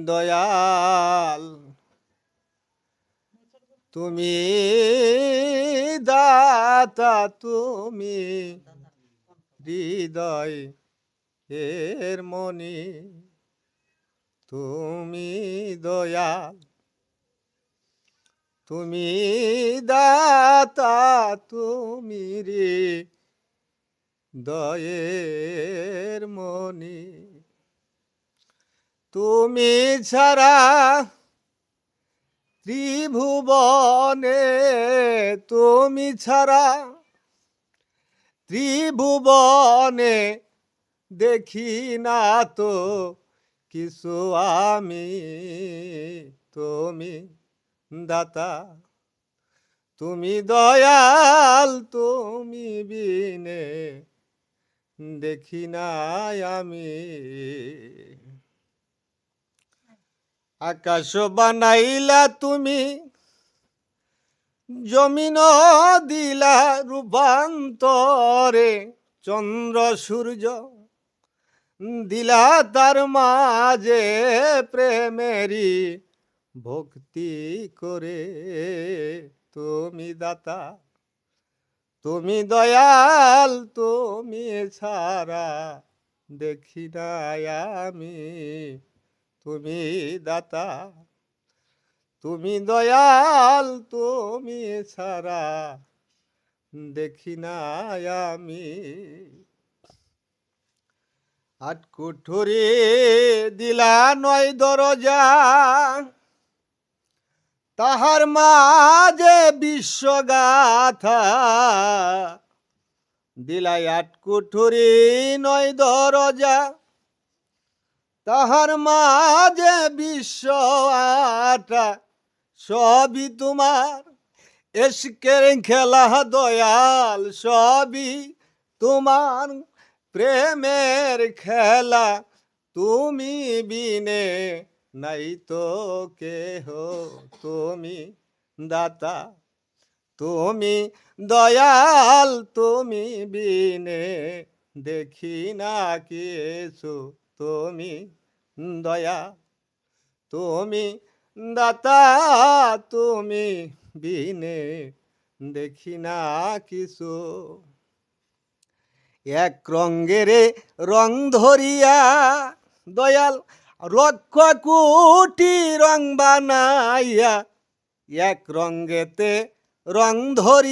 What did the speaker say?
দয়াল তুমি দাতা, তুমি হৃদয় এর মনি, তুমি দয়াল তুমি দাতা, তুমি হৃদয়ের মনি, তুমি ছাড়া ত্রিভুবনে, তুমি ছাড়া ত্রিভুবনে দেখি না তো কিছু আমি, তুমি দাতা তুমি দয়াল, তুমি বিনে দেখি নাই আমি। আকাশ বানাইলা তুমি, জমিন দিলা রূপান্তরে, চন্দ্র সূর্য দিলা তার মাঝে প্রেমেরি ভক্তি করে, তুমি দাতা তুমি দয়াল, তুমি ছাড়া দেখি নাই আমি, তুমি দাতা তুমি দয়াল, তুমি ছাড়া দেখি নাই আমি। আট কুঠুরি দিলা নয় দরজা, তাহার মাঝে বিশ্বগাথা, দিলাই আট কুঠুরি নয় দরজা, তাহার মাঝে বিশ্ব আটা, সবই তোমার এসকের খেলা দয়াল, সবই তোমার প্রেমের খেলা, তুমি বিনে নাই তো কেহ, তুমি দাতা তুমি দয়াল, তুমি বিনে দেখি না কিছু, তুমি দয়া তুমি দাতা, তুমি বিনে দেখি না কিছু। এক রঙ্গের রং ধরিয়া দয়াল লক্ষ কোটি রং বানাইয়া, এক রঙ্গেতে রং ধরিয়া